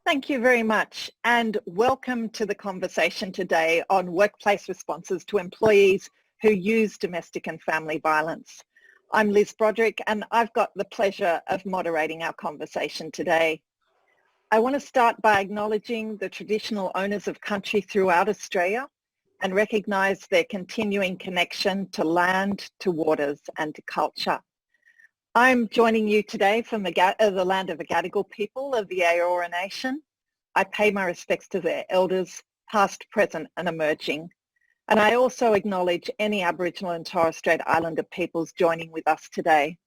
Thank you very much, and welcome to the conversation today on workplace responses to employees who use domestic and family violence. I'm Liz Broderick, and I've got the pleasure of moderating our conversation today. I want to start by acknowledging the traditional owners of country throughout Australia and recognise their continuing connection to land, to waters and to culture. I'm joining you today from the land of the Gadigal people of the Eora Nation. I pay my respects to their elders, past, present and emerging. And I also acknowledge any Aboriginal and Torres Strait Islander peoples joining with us today.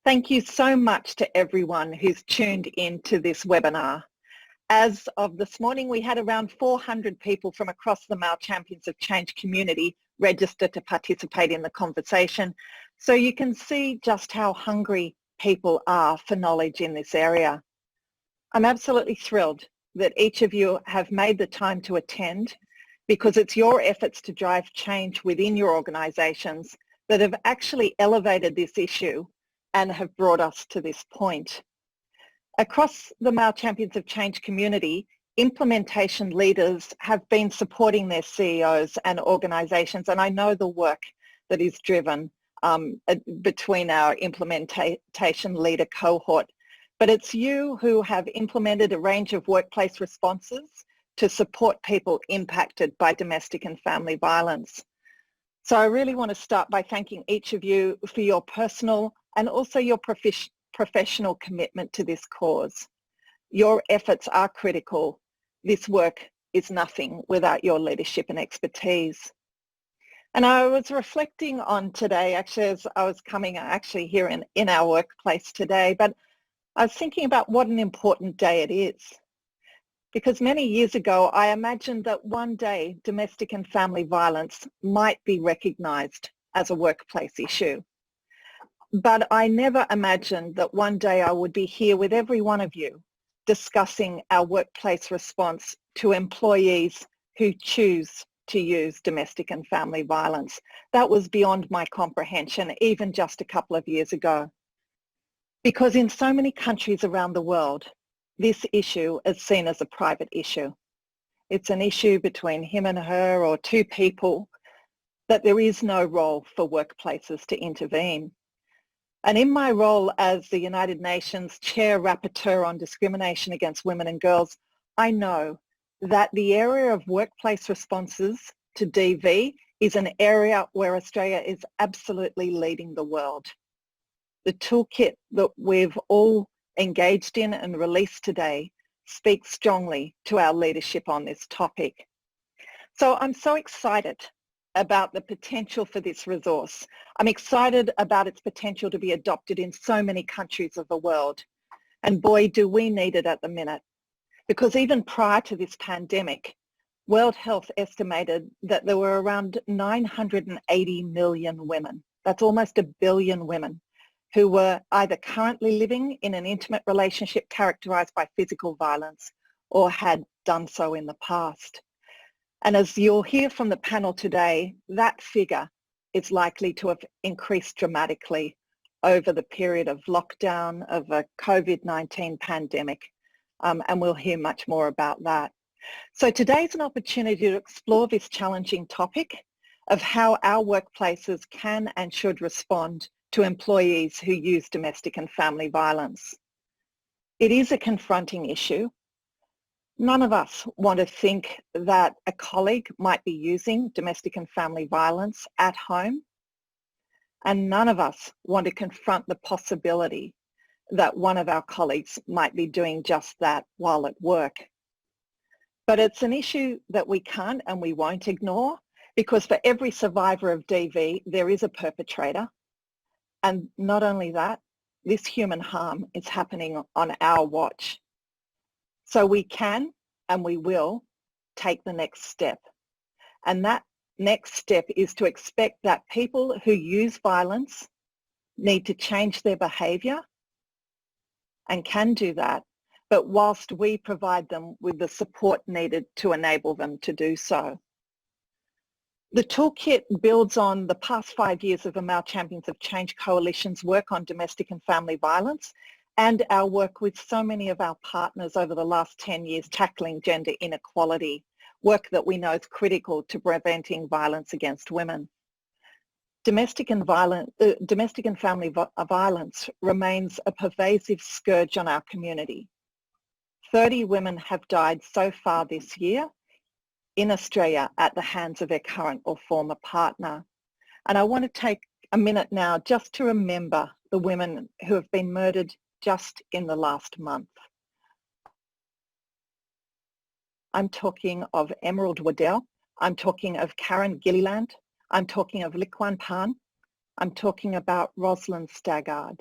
Thank you so much to everyone who's tuned in to this webinar. As of this morning, we had around 400 people from across the Male Champions of Change community register to participate in the conversation. So you can see just how hungry people are for knowledge in this area. I'm absolutely thrilled that each of you have made the time to attend, because it's your efforts to drive change within your organisations that have actually elevated this issue and have brought us to this point. Across the Male Champions of Change community, implementation leaders have been supporting their CEOs and organisations, and I know the work that is driven between our implementation leader cohort. But it's you who have implemented a range of workplace responses to support people impacted by domestic and family violence. So I really want to start by thanking each of you for your personal and also your professional commitment to this cause. Your efforts are critical. This work is nothing without your leadership and expertise. And I was reflecting on today, actually, as I was coming here in our workplace today, but I was thinking about what an important day it is. Because many years ago, I imagined that one day domestic and family violence might be recognised as a workplace issue. But I never imagined that one day I would be here with every one of you discussing our workplace response to employees who choose to use domestic and family violence. That was beyond my comprehension, even just a couple of years ago. Because in so many countries around the world, this issue is seen as a private issue. It's an issue between him and her or two people, that there is no role for workplaces to intervene. And in my role as the United Nations Chair Rapporteur on Discrimination Against Women and Girls, I know that the area of workplace responses to DV is an area where Australia is absolutely leading the world. The toolkit that we've all engaged in and released today speaks strongly to our leadership on this topic. So I'm so excited about the potential for this resource. I'm excited about its potential to be adopted in so many countries of the world. And boy, do we need it at the minute. Because even prior to this pandemic, World Health estimated that there were around 980 million women, that's almost 1 billion women, who were either currently living in an intimate relationship characterised by physical violence or had done so in the past. And as you'll hear from the panel today, that figure is likely to have increased dramatically over the period of lockdown of a COVID-19 pandemic. And we'll hear much more about that. So today's an opportunity to explore this challenging topic of how our workplaces can and should respond to employees who use domestic and family violence. It is a confronting issue. None of us want to think that a colleague might be using domestic and family violence at home. And none of us want to confront the possibility that one of our colleagues might be doing just that while at work. But it's an issue that we can't and we won't ignore, because for every survivor of DV, there is a perpetrator. And not only that, this human harm is happening on our watch. So we can and we will take the next step. And that next step is to expect that people who use violence need to change their behaviour and can do that, but whilst we provide them with the support needed to enable them to do so. The toolkit builds on the past 5 years of the Male Champions of Change Coalition's work on domestic and family violence and our work with so many of our partners over the last 10 years tackling gender inequality, work that we know is critical to preventing violence against women. Domestic and family violence remains a pervasive scourge on our community. 30 women have died so far this year in Australia at the hands of their current or former partner. And I want to take a minute now just to remember the women who have been murdered just in the last month. I'm talking of Emerald Waddell. I'm talking of Karen Gilliland. I'm talking of Liquan Pan. I'm talking about Rosalind Staggard.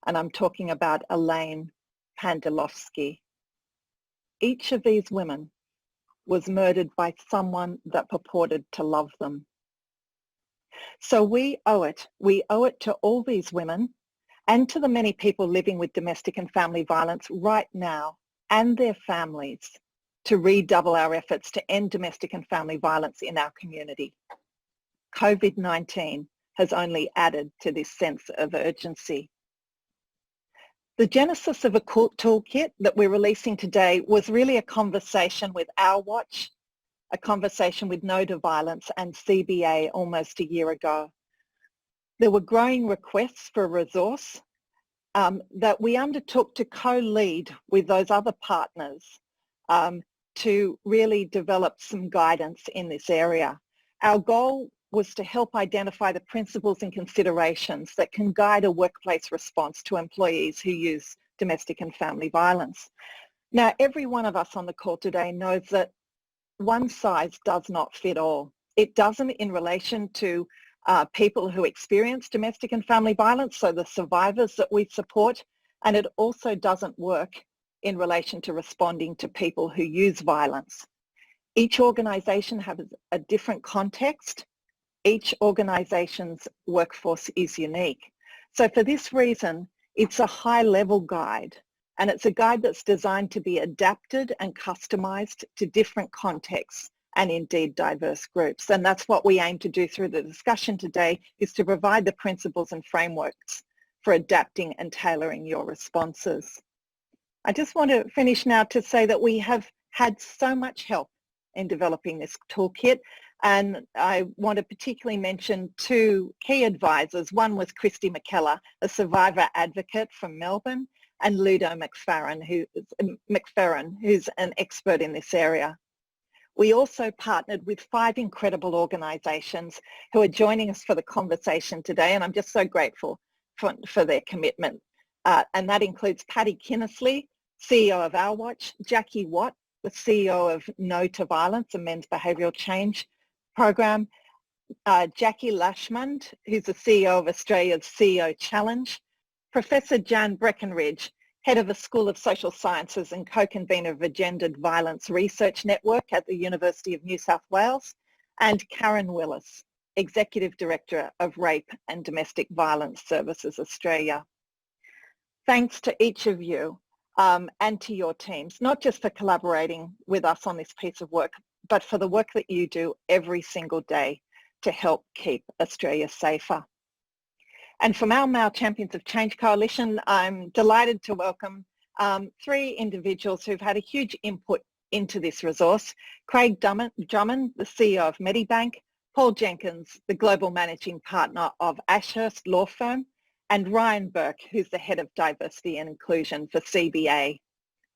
And I'm talking about Elaine Pandelovsky. Each of these women was murdered by someone that purported to love them. So we owe it to all these women and to the many people living with domestic and family violence right now and their families to redouble our efforts to end domestic and family violence in our community. COVID-19 has only added to this sense of urgency. The genesis of a toolkit that we're releasing today was really a conversation with Our Watch, a conversation with No to Violence and CBA almost a year ago. There were growing requests for a resource that we undertook to co-lead with those other partners to really develop some guidance in this area. Our goal was to help identify the principles and considerations that can guide a workplace response to employees who use domestic and family violence. Now, every one of us on the call today knows that one size does not fit all. It doesn't in relation to people who experience domestic and family violence, so the survivors that we support, and it also doesn't work in relation to responding to people who use violence. Each organisation has a different context. Each organisation's workforce is unique. So for this reason, it's a high-level guide, and it's a guide that's designed to be adapted and customised to different contexts and indeed diverse groups. And that's what we aim to do through the discussion today, is to provide the principles and frameworks for adapting and tailoring your responses. I just want to finish now to say that we have had so much help in developing this toolkit, and I want to particularly mention two key advisors. One was Christy McKellar, a survivor advocate from Melbourne, and Ludo McFerrin, who's an expert in this area. We also partnered with 5 incredible organisations who are joining us for the conversation today, and I'm just so grateful for their commitment. And that includes Patty Kinnesley, CEO of Our Watch, Jackie Watt, the CEO of No to Violence, a men's behavioural change program, Jackie Lashmond, who's the CEO of Australia's CEO Challenge, Professor Jan Breckenridge, head of the School of Social Sciences and co-convener of a Gendered Violence Research Network at the University of New South Wales, and Karen Willis, Executive Director of Rape and Domestic Violence Services Australia. Thanks to each of you and to your teams, not just for collaborating with us on this piece of work, but for the work that you do every single day to help keep Australia safer. And from our Male Champions of Change Coalition, I'm delighted to welcome 3 individuals who've had a huge input into this resource. Craig Drummond, the CEO of Medibank, Paul Jenkins, the Global Managing Partner of Ashurst Law Firm, and Ryan Burke, who's the Head of Diversity and Inclusion for CBA.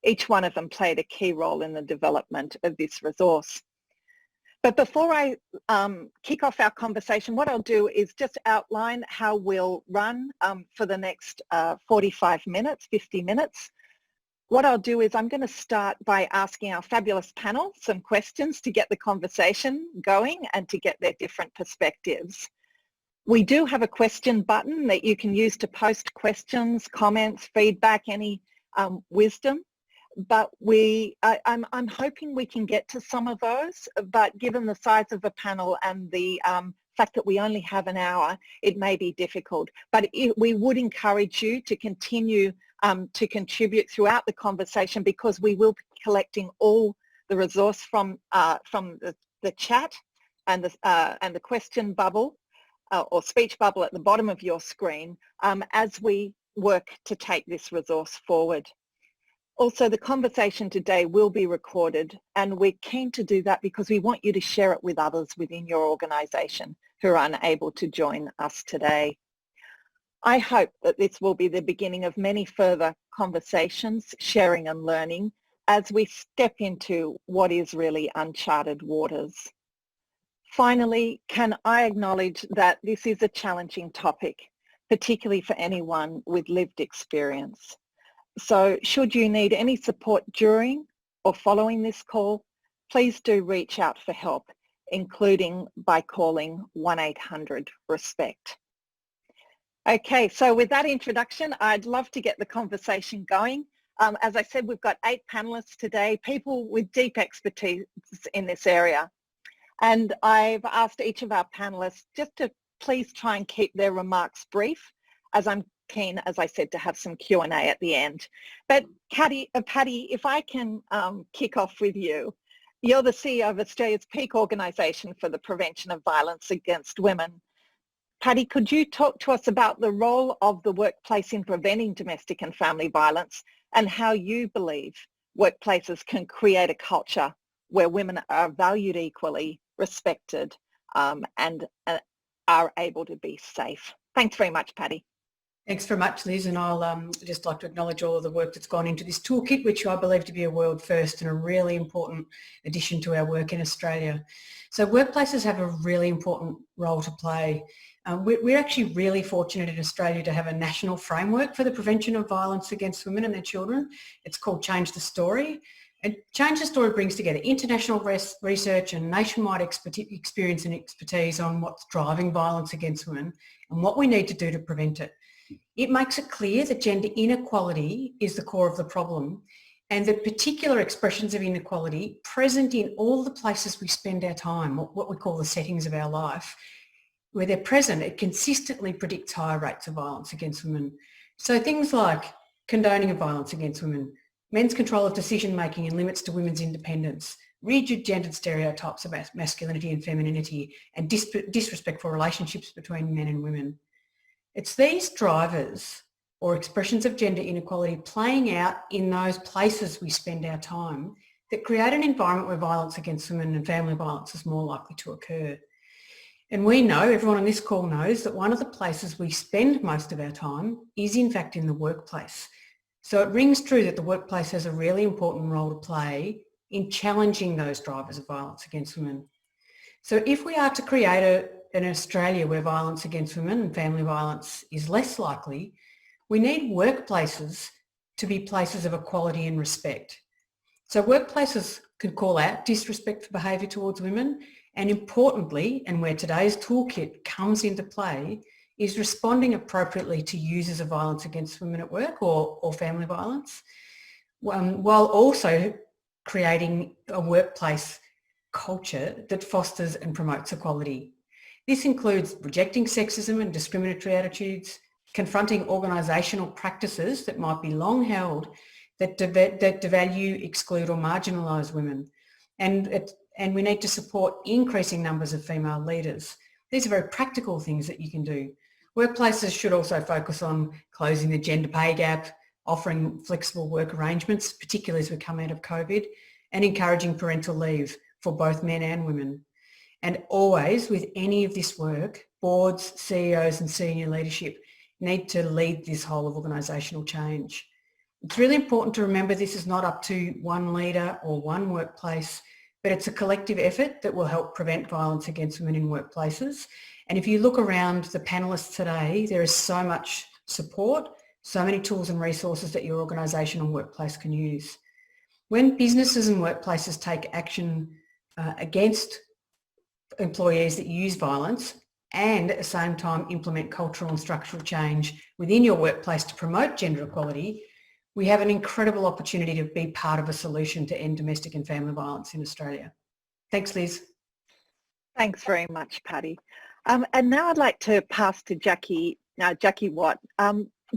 Each one of them played a key role in the development of this resource. But before I kick off our conversation, what I'll do is just outline how we'll run for the next 45 minutes, 50 minutes. What I'll do is I'm going to start by asking our fabulous panel some questions to get the conversation going and to get their different perspectives. We do have a question button that you can use to post questions, comments, feedback, any wisdom. But I'm hoping we can get to some of those, but given the size of the panel and the fact that we only have an hour, it may be difficult. But we would encourage you to continue to contribute throughout the conversation, because we will be collecting all the resource from the chat and the question bubble or speech bubble at the bottom of your screen as we work to take this resource forward. Also, the conversation today will be recorded, and we're keen to do that because we want you to share it with others within your organisation who are unable to join us today. I hope that this will be the beginning of many further conversations, sharing and learning as we step into what is really uncharted waters. Finally, can I acknowledge that this is a challenging topic, particularly for anyone with lived experience. So should you need any support during or following this call, please do reach out for help, including by calling 1-800-RESPECT. Okay, so with that introduction, I'd love to get the conversation going. As I said, we've got 8 panelists today, people with deep expertise in this area. And I've asked each of our panelists just to please try and keep their remarks brief, as I'm keen, as I said, to have some Q&A at the end. But Patty, if I can kick off with you. You're the CEO of Australia's peak organisation for the prevention of violence against women. Patty, could you talk to us about the role of the workplace in preventing domestic and family violence and how you believe workplaces can create a culture where women are valued equally, respected, and are able to be safe? Thanks very much, Patty. Thanks very much, Liz, and I'll just like to acknowledge all of the work that's gone into this toolkit, which I believe to be a world first and a really important addition to our work in Australia. So workplaces have a really important role to play. We're actually really fortunate in Australia to have a national framework for the prevention of violence against women and their children. It's called Change the Story. And Change the Story brings together international research and nationwide experience and expertise on what's driving violence against women and what we need to do to prevent it. It makes it clear that gender inequality is the core of the problem and that particular expressions of inequality present in all the places we spend our time, what we call the settings of our life, where they're present, it consistently predicts higher rates of violence against women. So things like condoning of violence against women, men's control of decision-making and limits to women's independence, rigid gendered stereotypes of masculinity and femininity, and disrespectful relationships between men and women. It's these drivers or expressions of gender inequality playing out in those places we spend our time that create an environment where violence against women and family violence is more likely to occur. And we know, everyone on this call knows, that one of the places we spend most of our time is in fact in the workplace. So it rings true that the workplace has a really important role to play in challenging those drivers of violence against women. So if we are to create an Australia where violence against women and family violence is less likely, we need workplaces to be places of equality and respect. So workplaces can call out disrespectful behaviour towards women, and importantly, and where today's toolkit comes into play, is responding appropriately to users of violence against women at work or family violence, while also creating a workplace culture that fosters and promotes equality. This includes rejecting sexism and discriminatory attitudes, confronting organisational practices that might be long held that devalue, exclude or marginalise women. And we need to support increasing numbers of female leaders. These are very practical things that you can do. Workplaces should also focus on closing the gender pay gap, offering flexible work arrangements, particularly as we come out of COVID, and encouraging parental leave for both men and women. And always, with any of this work, boards, CEOs and senior leadership need to lead this whole of organisational change. It's really important to remember this is not up to one leader or one workplace, but it's a collective effort that will help prevent violence against women in workplaces. And if you look around the panellists today, there is so much support, so many tools and resources that your organisation and workplace can use. When businesses and workplaces take action against employees that use violence and at the same time implement cultural and structural change within your workplace to promote gender equality, we have an incredible opportunity to be part of a solution to end domestic and family violence in Australia. Thanks, Liz. Thanks very much, Patty. And now I'd like to pass to Jackie Watt.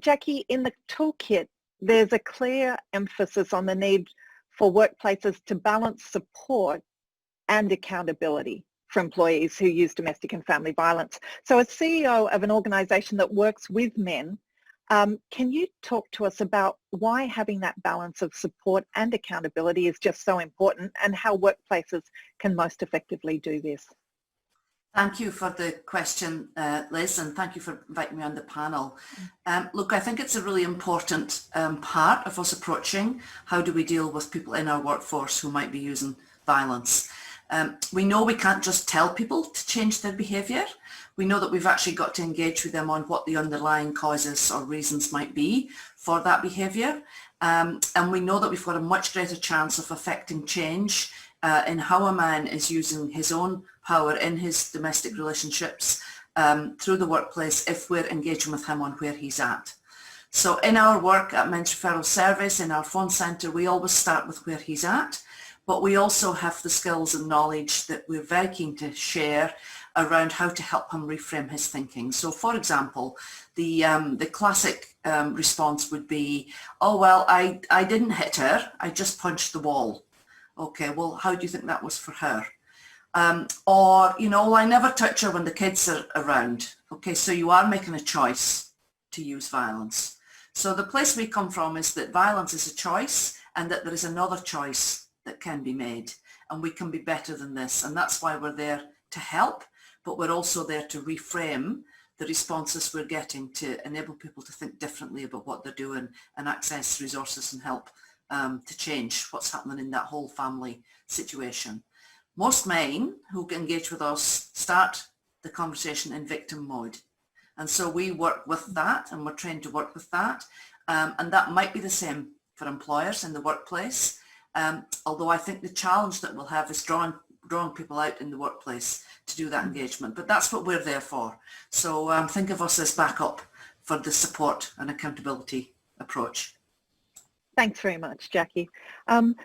Jackie, in the toolkit, there's a clear emphasis on the need for workplaces to balance support and accountability for employees who use domestic and family violence. So as CEO of an organisation that works with men, Can you talk to us about why having that balance of support and accountability is just so important, and how workplaces can most effectively do this? Thank you for the question, Liz, and thank you for inviting me on the panel. Look, I think it's a really important part of us approaching how do we deal with people in our workforce who might be using violence. We know we can't just tell people to change their behaviour. We know that we've actually got to engage with them on what the underlying causes or reasons might be for that behaviour. And we know that we've got a much greater chance of affecting change in how a man is using his own power in his domestic relationships through the workplace if we're engaging with him on where he's at. So in our work at Men's Referral Service, in our phone centre, we always start with where he's at, but we also have the skills and knowledge that we're very keen to share around how to help him reframe his thinking. So for example, the classic response would be, oh, well, I didn't hit her, I just punched the wall. Okay, well, how do you think that was for her? Or, you know, I never touch her when the kids are around. Okay, so you are making a choice to use violence. So the place we come from is that violence is a choice, and that there is another choice that can be made, and we can be better than this. And that's why we're there to help, but we're also there to reframe the responses we're getting to enable people to think differently about what they're doing and access resources and help to change what's happening in that whole family situation. Most men who engage with us start the conversation in victim mode. And so we work with that, and we're trained to work with that. And that might be the same for employers in the workplace. Although I think the challenge that we'll have is drawing people out in the workplace to do that engagement. But that's what we're there for. So think of us as backup for the support and accountability approach. Thanks very much, Jackie.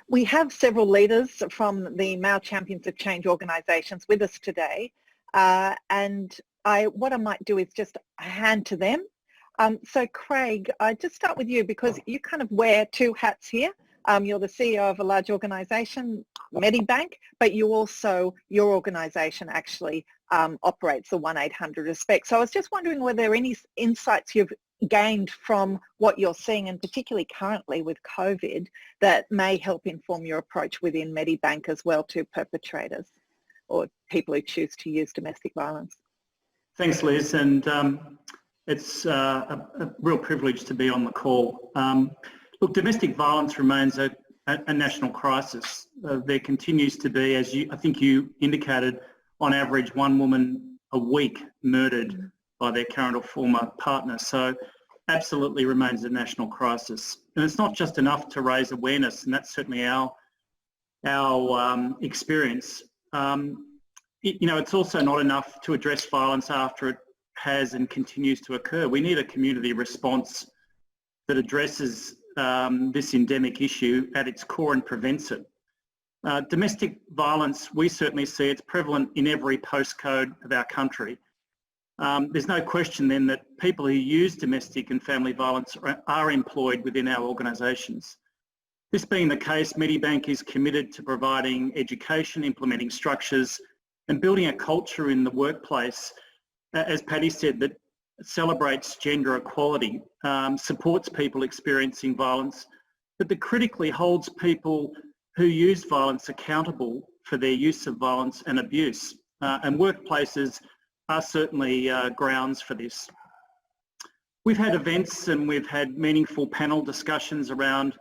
We have several leaders from the Male Champions of Change organisations with us today, and what I might do is just hand to them. So Craig, I just start with you because you kind of wear two hats here. You're the CEO of a large organisation, Medibank, but your organisation actually operates the 1-800 Respect. So I was just wondering, were there any insights you've gained from what you're seeing, and particularly currently with COVID, that may help inform your approach within Medibank as well to perpetrators or people who choose to use domestic violence? Thanks, Liz, and it's a real privilege to be on the call. Look, domestic violence remains a national crisis. There continues to be, as I think you indicated, on average one woman a week murdered by their current or former partner. So absolutely remains a national crisis. And it's not just enough to raise awareness, and that's certainly our experience. It's also not enough to address violence after it has and continues to occur. We need a community response that addresses this endemic issue at its core and prevents it. Domestic violence, we certainly see it's prevalent in every postcode of our country. There's no question then that people who use domestic and family violence are employed within our organisations. This being the case, Medibank is committed to providing education, implementing structures and building a culture in the workplace, as Paddy said, that celebrates gender equality, supports people experiencing violence, but that critically holds people who use violence accountable for their use of violence and abuse. And workplaces are certainly grounds for this. We've had events and we've had meaningful panel discussions around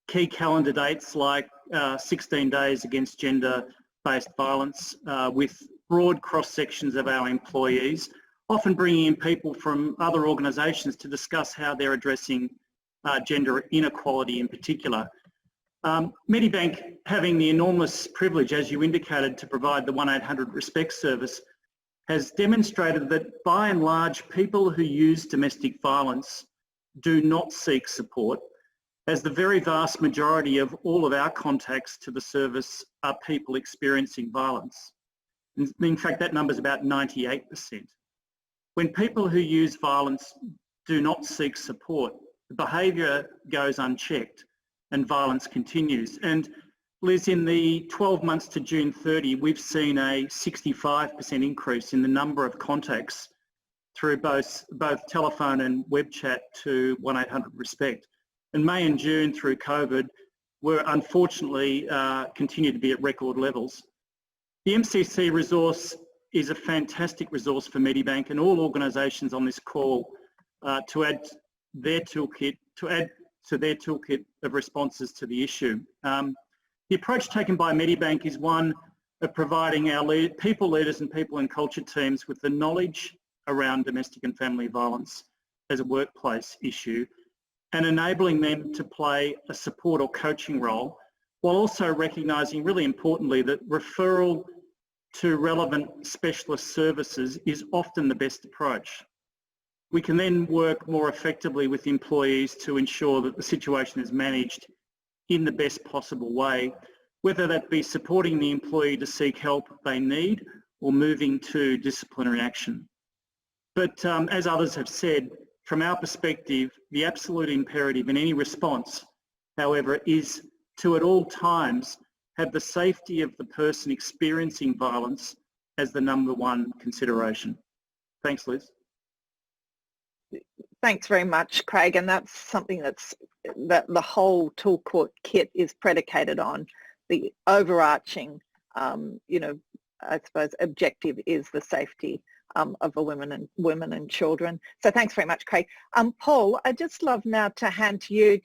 key calendar dates like 16 Days Against Gender-Based Violence with broad cross-sections of our employees, often bringing in people from other organisations to discuss how they're addressing gender inequality in particular. Medibank, having the enormous privilege, as you indicated, to provide the 1-800 Respect service, has demonstrated that by and large people who use domestic violence do not seek support, as the very vast majority of all of our contacts to the service are people experiencing violence. In fact, that number is about 98%. When people who use violence do not seek support, the behaviour goes unchecked and violence continues. And Liz, in the 12 months to June 30, we've seen a 65% increase in the number of contacts through both telephone and web chat to 1-800-RESPECT. And May and June through COVID were unfortunately continue to be at record levels. The MCC resource is a fantastic resource for Medibank and all organisations on this call to add their toolkit of responses to the issue. The approach taken by Medibank is one of providing our people leaders and people and culture teams with the knowledge around domestic and family violence as a workplace issue and enabling them to play a support or coaching role, while also recognising, really importantly, that referral to relevant specialist services is often the best approach. We can then work more effectively with employees to ensure that the situation is managed in the best possible way, whether that be supporting the employee to seek help they need or moving to disciplinary action. But as others have said, from our perspective, the absolute imperative in any response, however, is to at all times have the safety of the person experiencing violence as the number one consideration. Thanks, Liz. Thanks very much, Craig, and that's something that the whole toolkit kit is predicated on. The overarching, I suppose, objective is the safety of the women and children. So thanks very much, Craig. Paul, I'd just love now to hand to you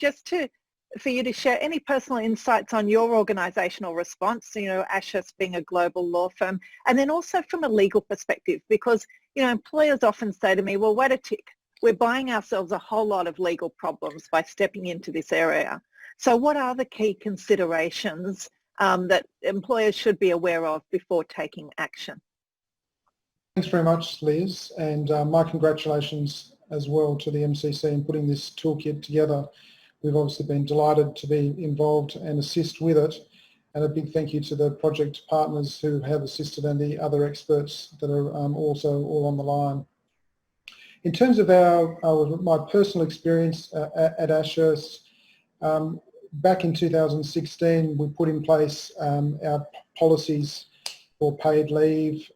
for you to share any personal insights on your organisational response, Ashurst being a global law firm, and then also from a legal perspective, because, employers often say to me, well, wait a tick, we're buying ourselves a whole lot of legal problems by stepping into this area. So what are the key considerations that employers should be aware of before taking action? Thanks very much, Liz, and my congratulations as well to the MCC in putting this toolkit together. We've obviously been delighted to be involved and assist with it, and a big thank you to the project partners who have assisted and the other experts that are also all on the line. In terms of my personal experience at Ashurst, back in 2016 we put in place our policies for paid leave,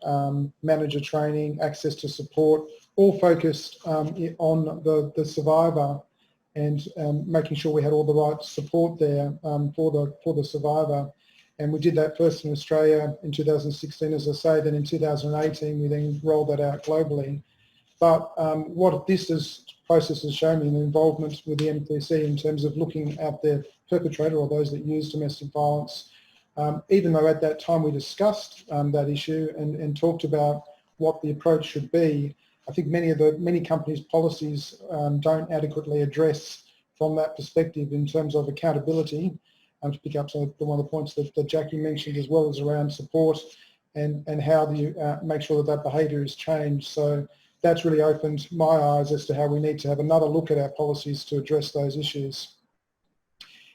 manager training, access to support, all focused on the survivor and making sure we had all the right support there for the survivor. And we did that first in Australia in 2016, as I say, then in 2018 we then rolled that out globally. But what this process has shown me, the involvement with the MCC in terms of looking at the perpetrator or those that use domestic violence, even though at that time we discussed that issue and talked about what the approach should be, I think many companies' policies don't adequately address from that perspective in terms of accountability. To pick up some of one of the points that Jackie mentioned, as well as around support and how do you make sure that behaviour is changed. So that's really opened my eyes as to how we need to have another look at our policies to address those issues.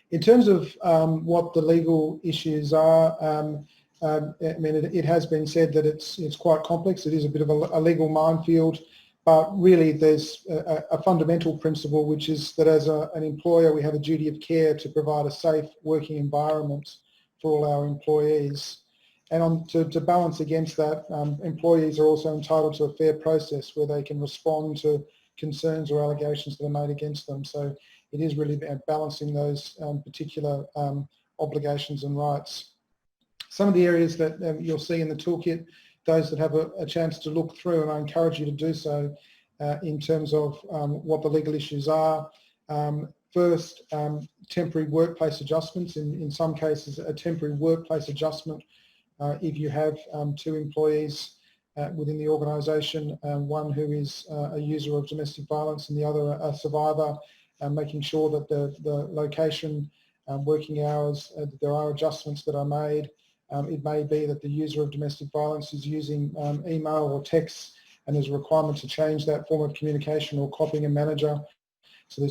In terms of what the legal issues are, it has been said that it's quite complex. It is a bit of a legal minefield, but really there's a fundamental principle, which is that as an employer we have a duty of care to provide a safe working environment for all our employees. And to balance against that, employees are also entitled to a fair process where they can respond to concerns or allegations that are made against them. So it is really about balancing those particular obligations and rights. Some of the areas that you'll see in the toolkit, those that have a chance to look through, and I encourage you to do so in terms of what the legal issues are. First, temporary workplace adjustments. In some cases, a temporary workplace adjustment if you have two employees within the organisation, one who is a user of domestic violence and the other a survivor, making sure that the location, working hours, there are adjustments that are made. It may be that the user of domestic violence is using email or text, and there's a requirement to change that form of communication or copying a manager. So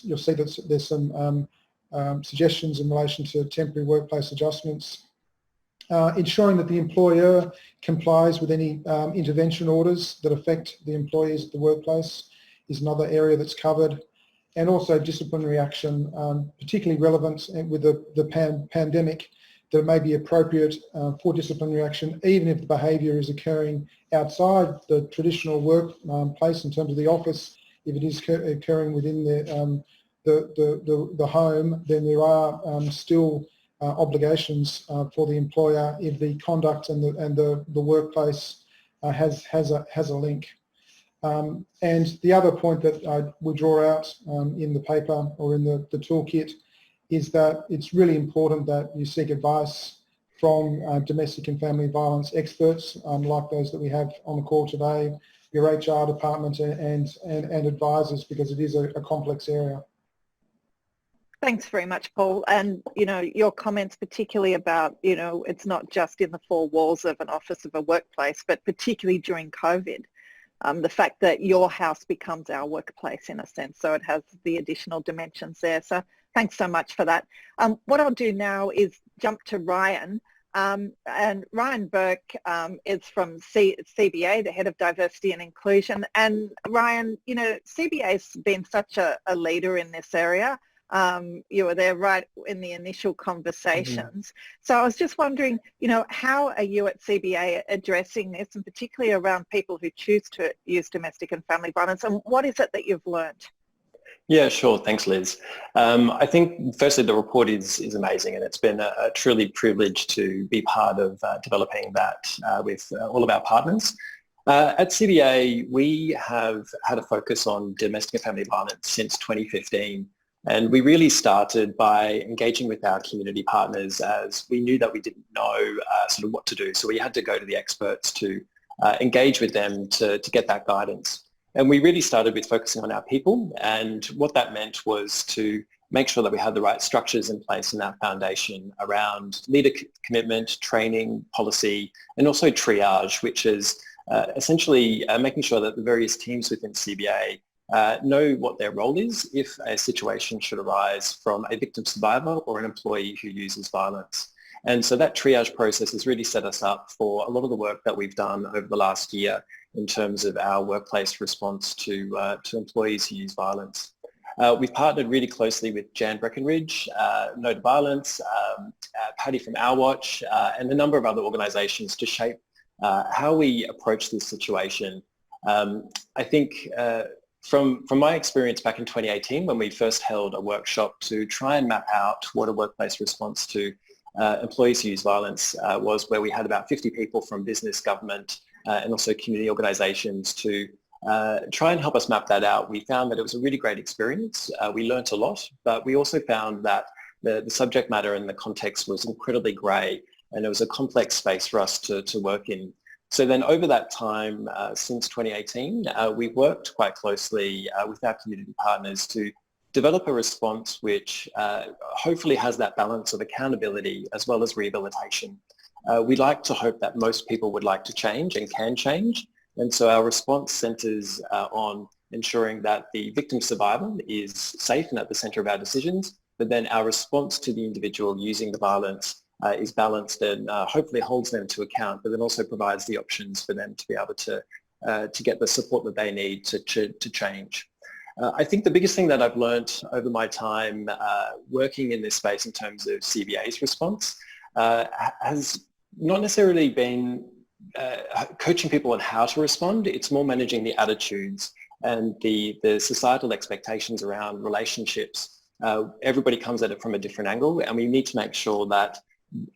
you'll see that there's some suggestions in relation to temporary workplace adjustments. Ensuring that the employer complies with any intervention orders that affect the employees at the workplace is another area that's covered. And also disciplinary action, particularly relevant with the pandemic, that it may be appropriate for disciplinary action, even if the behaviour is occurring outside the traditional workplace in terms of the office. If it is occurring within the home, then there are still obligations for the employer if the conduct and the workplace has a link. And the other point that I would draw out in the paper or in the toolkit is that it's really important that you seek advice from domestic and family violence experts like those that we have on the call today, your HR department and advisors, because it is a complex area. Thanks very much, Paul. And, your comments particularly about, it's not just in the four walls of an office of a workplace, but particularly during COVID. The fact that your house becomes our workplace in a sense, so it has the additional dimensions there. So thanks so much for that. What I'll do now is jump to Ryan. And Ryan Burke is from CBA, the Head of Diversity and Inclusion. And Ryan, CBA's been such a leader in this area. You were there right in the initial conversations. Mm-hmm. So I was just wondering, how are you at CBA addressing this, and particularly around people who choose to use domestic and family violence, and what is it that you've learned? Yeah, sure. Thanks, Liz. I think firstly the report is amazing, and it's been a truly privilege to be part of developing that with all of our partners. At CBA, we have had a focus on domestic and family violence since 2015. And we really started by engaging with our community partners, as we knew that we didn't know sort of what to do. So we had to go to the experts to engage with them to get that guidance. And we really started with focusing on our people. And what that meant was to make sure that we had the right structures in place in that foundation around leader commitment, training, policy, and also triage, which is essentially making sure that the various teams within CBA know what their role is if a situation should arise from a victim survivor or an employee who uses violence. And so that triage process has really set us up for a lot of the work that we've done over the last year in terms of our workplace response to employees who use violence. We've partnered really closely with Jan Breckenridge, No to Violence, Paddy from Our Watch, and a number of other organisations to shape how we approach this situation. I think from my experience back in 2018, when we first held a workshop to try and map out what a workplace response to employees who use violence was, where we had about 50 people from business, government, and also community organisations to try and help us map that out. We found that it was a really great experience. We learnt a lot, but we also found that the subject matter and the context was incredibly grey, and it was a complex space for us to work in. So then over that time, since 2018, we've worked quite closely with our community partners to develop a response which hopefully has that balance of accountability as well as rehabilitation. We like to hope that most people would like to change and can change. And so our response centres on ensuring that the victim survivor is safe and at the centre of our decisions, but then our response to the individual using the violence is balanced and hopefully holds them to account, but then also provides the options for them to be able to get the support that they need to change. I think the biggest thing that I've learnt over my time working in this space in terms of CBA's response has not necessarily been coaching people on how to respond. It's more managing the attitudes and the societal expectations around relationships. Everybody comes at it from a different angle, and we need to make sure that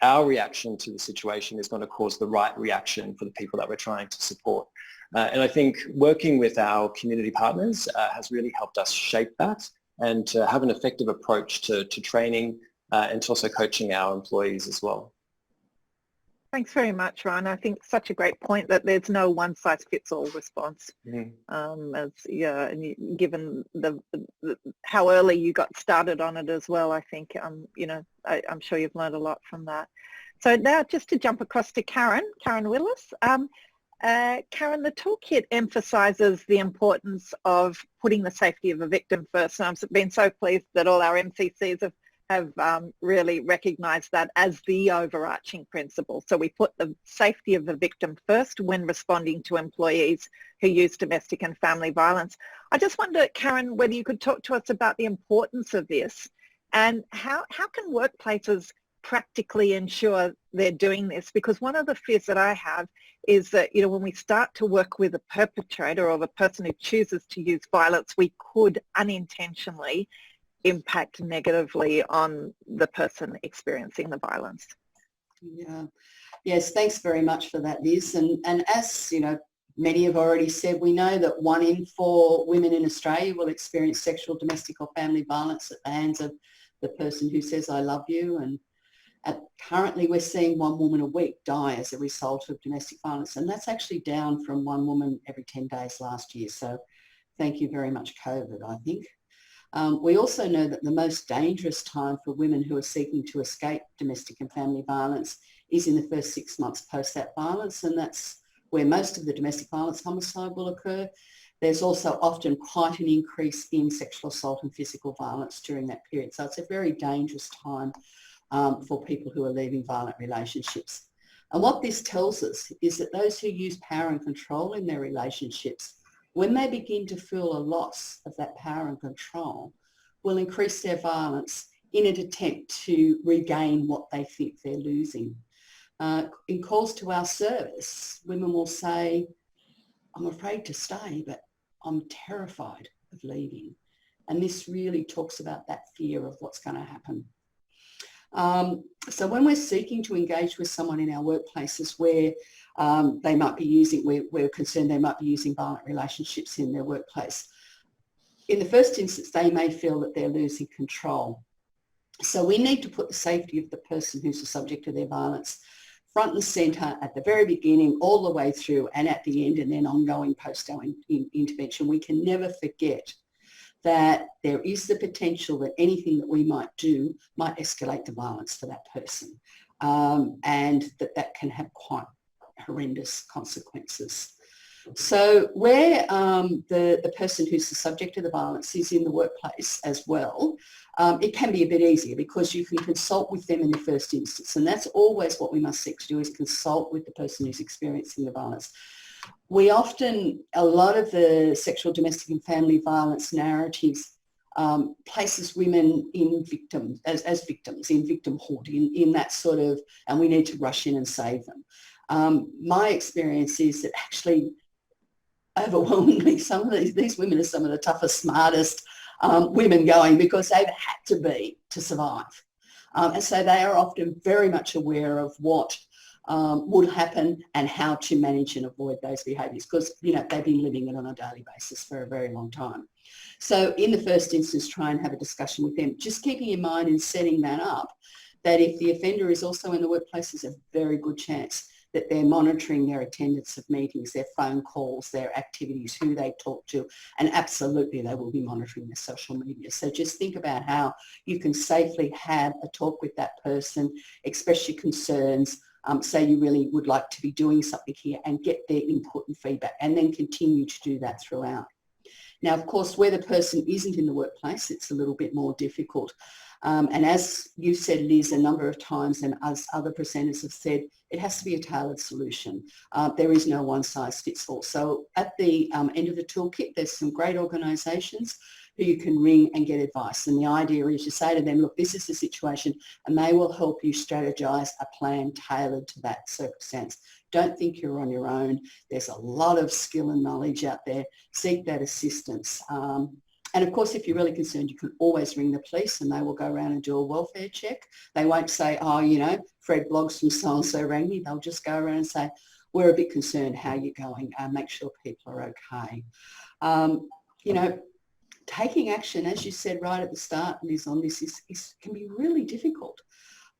our reaction to the situation is going to cause the right reaction for the people that we're trying to support. And I think working with our community partners has really helped us shape that and to have an effective approach to training and to also coaching our employees as well. Thanks very much, Ryan. I think such a great point that there's no one-size-fits-all response. Mm-hmm. Given how early you got started on it as well, I think I'm sure you've learned a lot from that. So now, just to jump across to Karen Willis. Karen, the toolkit emphasises the importance of putting the safety of a victim first, and I've been so pleased that all our MCCs have really recognised that as the overarching principle. So we put the safety of the victim first when responding to employees who use domestic and family violence. I just wonder, Karen, whether you could talk to us about the importance of this, and how can workplaces practically ensure they're doing this? Because one of the fears that I have is that, you know, when we start to work with a perpetrator or the person who chooses to use violence, we could unintentionally impact negatively on the person experiencing the violence. Yeah. Yes, thanks very much for that, Liz. And as, you know, many have already said, we know that 1 in 4 women in Australia will experience sexual, domestic or family violence at the hands of the person who says, I love you. And currently we're seeing 1 woman a week die as a result of domestic violence. And that's actually down from 1 woman every 10 days last year. So thank you very much, COVID, I think. We also know that the most dangerous time for women who are seeking to escape domestic and family violence is in the first 6 months post that violence, and that's where most of the domestic violence homicide will occur. There's also often quite an increase in sexual assault and physical violence during that period. So it's a very dangerous time for people who are leaving violent relationships. And what this tells us is that those who use power and control in their relationships, when they begin to feel a loss of that power and control, will increase their violence in an attempt to regain what they think they're losing. In calls to our service, women will say, I'm afraid to stay, but I'm terrified of leaving. And this really talks about that fear of what's going to happen. So when we're seeking to engage with someone in our workplaces where they might be using, we're concerned they might be using violent relationships in their workplace, in the first instance, they may feel that they're losing control. So we need to put the safety of the person who's the subject of their violence front and centre at the very beginning, all the way through, and at the end, and then ongoing post-intervention. We can never forget that there is the potential that anything that we might do might escalate the violence for that person, and that can have quite horrendous consequences. So where the person who's the subject of the violence is in the workplace as well, it can be a bit easier because you can consult with them in the first instance, and that's always what we must seek to do, is consult with the person who's experiencing the violence. We often, a lot of the sexual, domestic and family violence narratives places women in victims, as victims, in victimhood, in that sort of, and we need to rush in and save them. My experience is that actually overwhelmingly some of these women are some of the toughest, smartest women going, because they've had to be to survive. And so they are often very much aware of what would happen and how to manage and avoid those behaviours, because, you know, they've been living it on a daily basis for a very long time. So in the first instance, try and have a discussion with them, just keeping in mind in setting that up that if the offender is also in the workplace, there's a very good chance that they're monitoring their attendance of meetings, their phone calls, their activities, who they talk to, and absolutely they will be monitoring their social media. So just think about how you can safely have a talk with that person, express your concerns, say you really would like to be doing something here, and get their input and feedback, and then continue to do that throughout. Now, of course, where the person isn't in the workplace, it's a little bit more difficult. And as you've said, Liz, a number of times, and as other presenters have said, it has to be a tailored solution. There is no one size fits all. So at the end of the toolkit, there's some great organisations who you can ring and get advice. And the idea is you say to them, look, this is the situation, and they will help you strategise a plan tailored to that circumstance. Don't think you're on your own. There's a lot of skill and knowledge out there. Seek that assistance. And of course, if you're really concerned, you can always ring the police and they will go around and do a welfare check. They won't say, oh, you know, Fred Bloggs from so-and-so rang me. They'll just go around and say, we're a bit concerned, how you're going, make sure people are okay. You know, taking action, as you said right at the start, Liz, on this can be really difficult.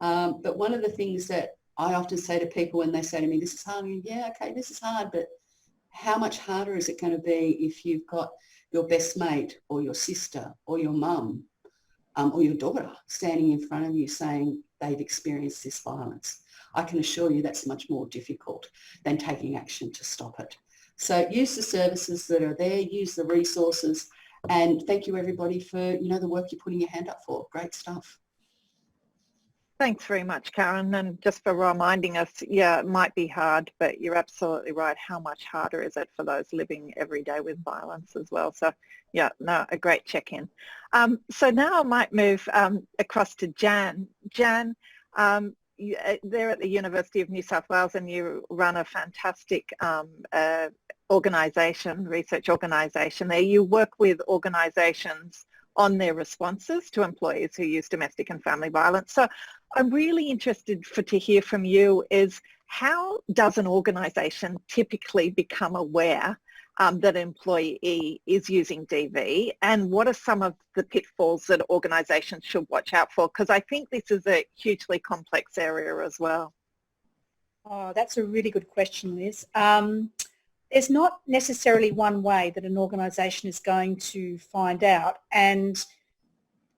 But one of the things that I often say to people when they say to me, this is hard, and yeah, okay, this is hard, but how much harder is it going to be if you've got your best mate or your sister or your mum or your daughter standing in front of you saying they've experienced this violence? I can assure you that's much more difficult than taking action to stop it. So use the services that are there, use the resources, and thank you everybody for, you know, the work you're putting your hand up for. Great stuff. Thanks very much, Karen, and just for reminding us, yeah, it might be hard, but you're absolutely right. How much harder is it for those living every day with violence as well? So, yeah, no, a great check-in. So now I might move across to Jan. Jan, They're at the University of New South Wales, and you run a fantastic organisation, research organisation there. You work with organisations on their responses to employees who use domestic and family violence. So I'm really interested to hear from you is how does an organisation typically become aware that an employee is using DV, and what are some of the pitfalls that organisations should watch out for? Because I think this is a hugely complex area as well. Oh, that's a really good question, Liz. There's not necessarily one way that an organisation is going to find out, and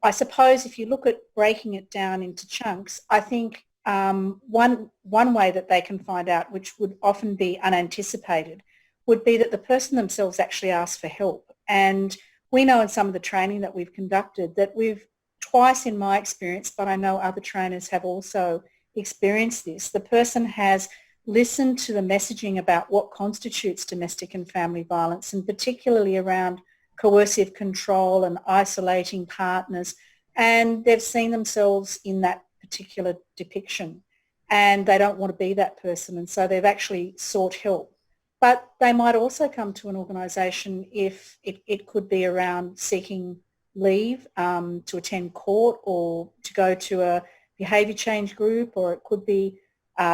I suppose if you look at breaking it down into chunks, I think one way that they can find out, which would often be unanticipated, would be that the person themselves actually asks for help. And we know in some of the training that we've conducted that we've twice in my experience, but I know other trainers have also experienced this, the person has listened to the messaging about what constitutes domestic and family violence, and particularly around coercive control and isolating partners, and they've seen themselves in that particular depiction and they don't want to be that person, and so they've actually sought help. But they might also come to an organisation if it could be around seeking leave to attend court or to go to a behaviour change group, or it could be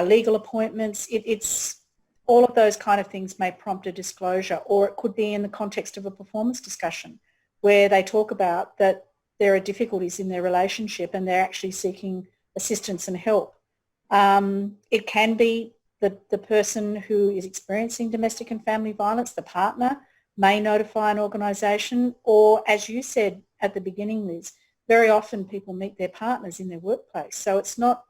legal appointments. It's all of those kind of things may prompt a disclosure, or it could be in the context of a performance discussion where they talk about that there are difficulties in their relationship and they're actually seeking assistance and help. It can be the person who is experiencing domestic and family violence, the partner, may notify an organisation, or as you said at the beginning, Liz, very often people meet their partners in their workplace. So it's not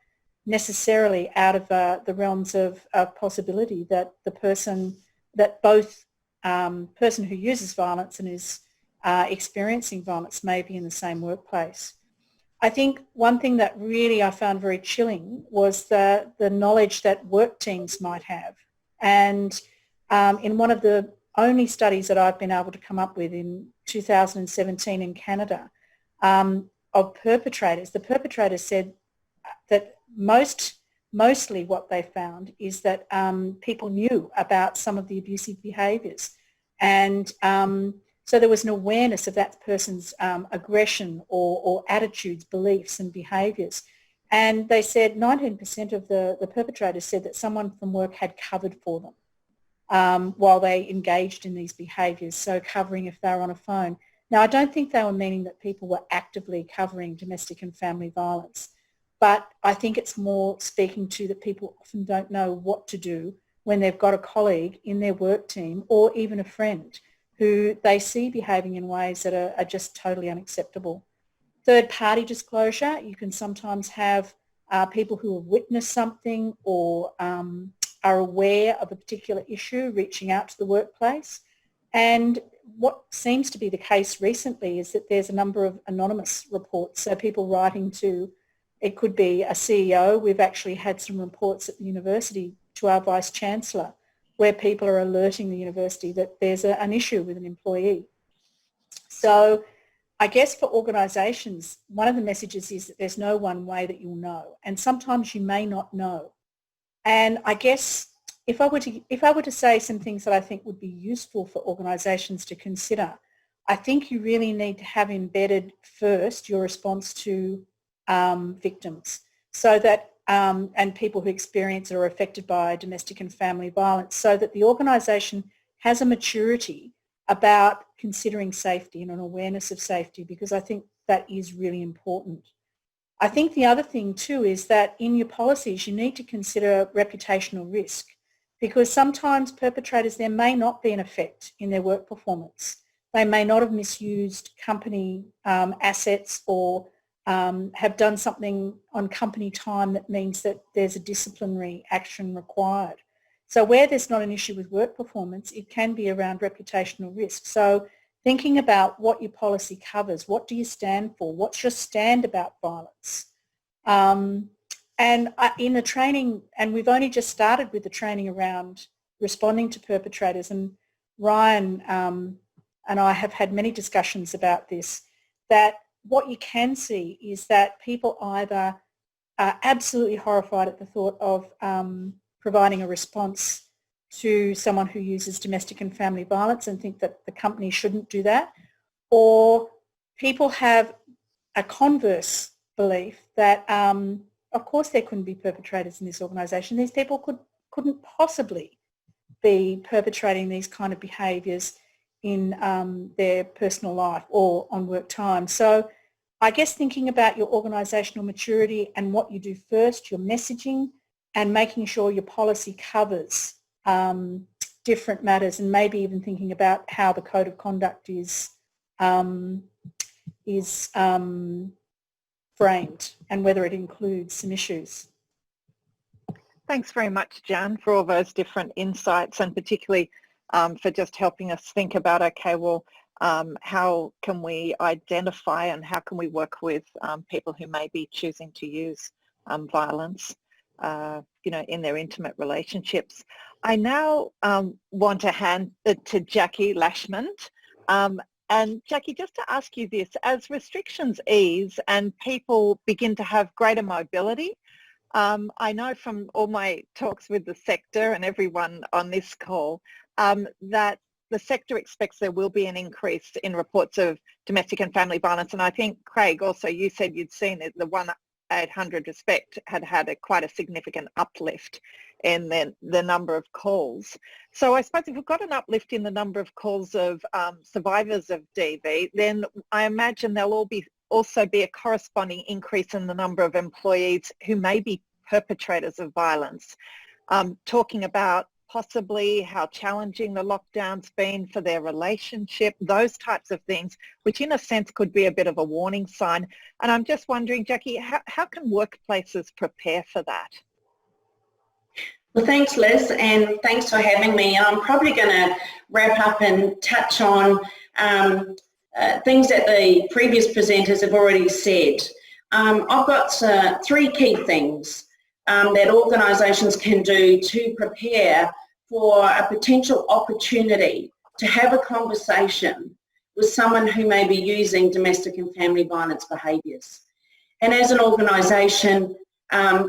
necessarily out of the realms of possibility that the person, that both person who uses violence and is experiencing violence may be in the same workplace. I think one thing that really I found very chilling was the knowledge that work teams might have. And in one of the only studies that I've been able to come up with in 2017 in Canada of perpetrators, the perpetrators said that mostly what they found is that people knew about some of the abusive behaviours, and so there was an awareness of that person's aggression or attitudes, beliefs and behaviours. And they said 19% of the perpetrators said that someone from work had covered for them while they engaged in these behaviours, so covering if they were on a phone. Now, I don't think they were meaning that people were actively covering domestic and family violence, but I think it's more speaking to that people often don't know what to do when they've got a colleague in their work team or even a friend who they see behaving in ways that are just totally unacceptable. Third-party disclosure, you can sometimes have people who have witnessed something or are aware of a particular issue reaching out to the workplace. And what seems to be the case recently is that there's a number of anonymous reports, so people writing to, it could be a CEO. We've actually had some reports at the university to our Vice-Chancellor where people are alerting the university that there's an issue with an employee. So I guess for organisations, one of the messages is that there's no one way that you'll know, and sometimes you may not know. And I guess if I were to say some things that I think would be useful for organisations to consider, I think you really need to have embedded first your response to victims, so that and people who experience or are affected by domestic and family violence, so that the organisation has a maturity about considering safety and an awareness of safety, because I think that is really important. I think the other thing too is that in your policies you need to consider reputational risk, because sometimes perpetrators, there may not be an effect in their work performance. They may not have misused company assets or have done something on company time that means that there's a disciplinary action required. So where there's not an issue with work performance, it can be around reputational risk. So thinking about what your policy covers, what do you stand for, what's your stand about violence? And in the training, and we've only just started with the training around responding to perpetrators, and Ryan and I have had many discussions about this, that what you can see is that people either absolutely horrified at the thought of providing a response to someone who uses domestic and family violence and think that the company shouldn't do that. Or people have a converse belief that, of course, there couldn't be perpetrators in this organisation. These people couldn't possibly be perpetrating these kind of behaviours in their personal life or on work time. So I guess thinking about your organisational maturity and what you do first, your messaging, and making sure your policy covers different matters, and maybe even thinking about how the code of conduct is framed and whether it includes some issues. Thanks very much, Jan, for all those different insights, and particularly for just helping us think about, okay, well, how can we identify and how can we work with people who may be choosing to use violence, in their intimate relationships. I now want to hand it to Jackie Lashman. And Jackie, just to ask you this, as restrictions ease and people begin to have greater mobility, I know from all my talks with the sector and everyone on this call that the sector expects there will be an increase in reports of domestic and family violence. And I think, Craig, also you said you'd seen it, the 1-800 Respect had quite a significant uplift in the number of calls. So I suppose if we've got an uplift in the number of calls of survivors of DV, then I imagine there'll also be a corresponding increase in the number of employees who may be perpetrators of violence, talking about possibly how challenging the lockdown's been for their relationship, those types of things, which in a sense could be a bit of a warning sign. And I'm just wondering, Jackie, how can workplaces prepare for that? Well, thanks, Liz, and thanks for having me. I'm probably going to wrap up and touch on things that the previous presenters have already said. I've got 3 key things that organisations can do to prepare for a potential opportunity to have a conversation with someone who may be using domestic and family violence behaviours. And as an organisation,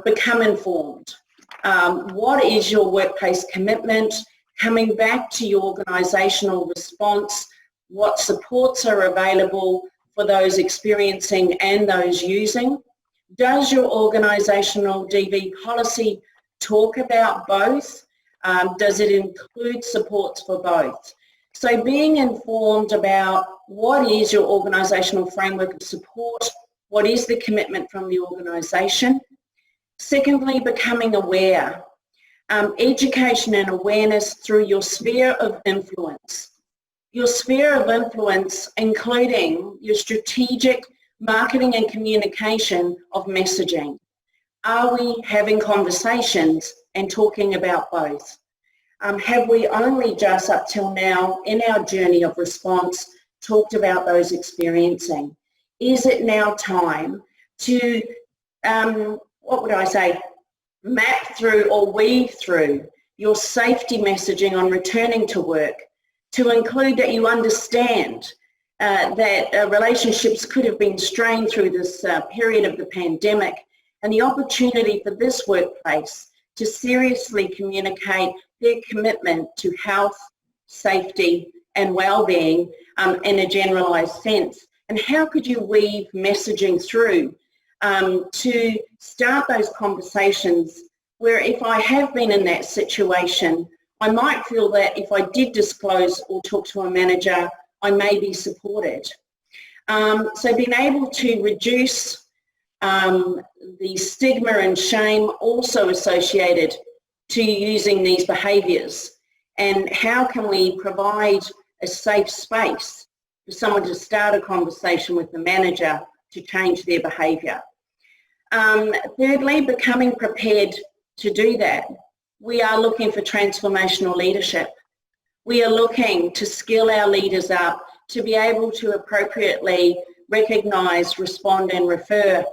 become informed. What is your workplace commitment? Coming back to your organisational response, what supports are available for those experiencing and those using? Does your organisational DV policy talk about both? Does it include supports for both? So being informed about what is your organisational framework of support, what is the commitment from the organisation. Secondly, becoming aware. Education and awareness through your sphere of influence. Your sphere of influence including your strategic marketing and communication of messaging. Are we having conversations and talking about both? Have we only just up till now in our journey of response talked about those experiencing? Is it now time to, map through or weave through your safety messaging on returning to work to include that you understand that relationships could have been strained through this period of the pandemic, and the opportunity for this workplace to seriously communicate their commitment to health, safety and well-being in a generalised sense. And how could you weave messaging through to start those conversations where if I have been in that situation, I might feel that if I did disclose or talk to a manager, I may be supported. So being able to reduce the stigma and shame also associated to using these behaviours, and how can we provide a safe space for someone to start a conversation with the manager to change their behaviour. Thirdly, becoming prepared to do that. We are looking for transformational leadership. We are looking to skill our leaders up to be able to appropriately recognise, respond and refer.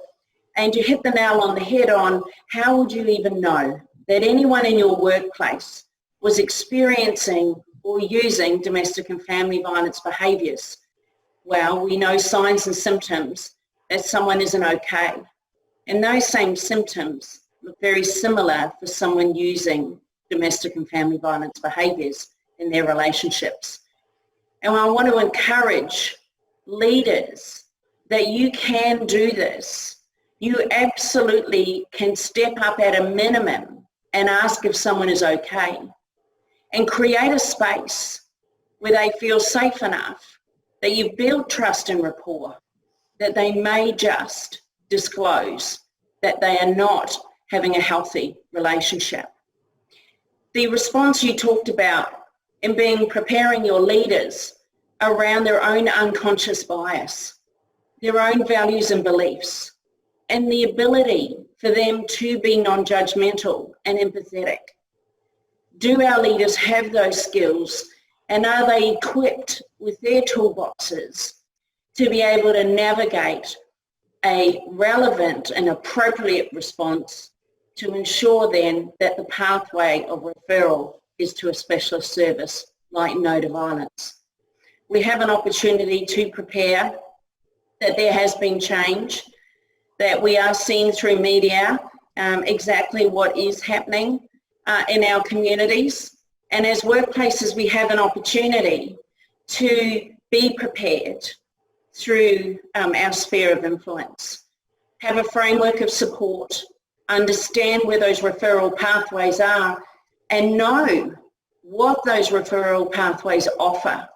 And you hit the nail on the head on how would you even know that anyone in your workplace was experiencing or using domestic and family violence behaviours? Well, we know signs and symptoms that someone isn't okay. And those same symptoms look very similar for someone using domestic and family violence behaviours in their relationships. And I want to encourage leaders that you can do this. You absolutely can step up at a minimum and ask if someone is okay, and create a space where they feel safe enough that you've built trust and rapport, that they may just disclose that they are not having a healthy relationship. The response you talked about in preparing your leaders around their own unconscious bias, their own values and beliefs, and the ability for them to be non-judgmental and empathetic. Do our leaders have those skills, and are they equipped with their toolboxes to be able to navigate a relevant and appropriate response to ensure then that the pathway of referral is to a specialist service like No to Violence? We have an opportunity to prepare that there has been change, that we are seeing through media exactly what is happening in our communities. And as workplaces, we have an opportunity to be prepared through our sphere of influence, have a framework of support, understand where those referral pathways are, and know what those referral pathways offer.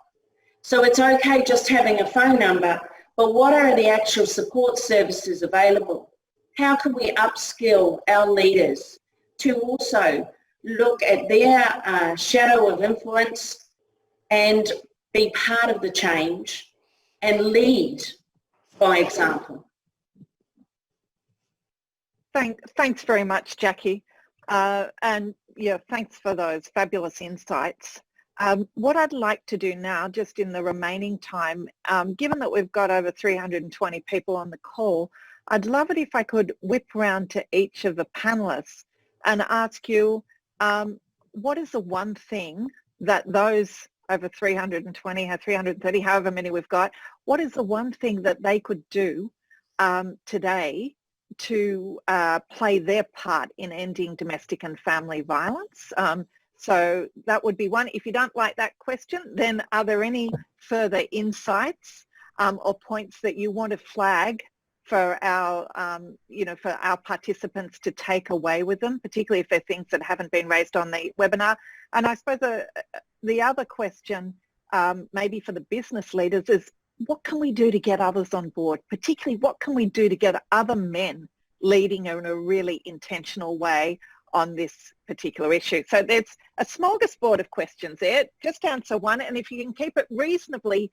So it's okay just having a phone number, but what are the actual support services available? How can we upskill our leaders to also look at their shadow of influence and be part of the change and lead by example? Thanks very much, Jackie. And yeah, thanks for those fabulous insights. What I'd like to do now, just in the remaining time, given that we've got over 320 people on the call, I'd love it if I could whip round to each of the panelists and ask you, what is the one thing that those over 320 or 330, however many we've got, what is the one thing that they could do today to play their part in ending domestic and family violence? So that would be one. If you don't like that question, then are there any further insights or points that you want to flag for our, for our participants to take away with them, particularly if they're things that haven't been raised on the webinar? And I suppose the other question, maybe for the business leaders, is what can we do to get others on board? Particularly, what can we do to get other men leading in a really intentional way on this particular issue? So there's a smorgasbord of questions there. Just answer one, and if you can keep it reasonably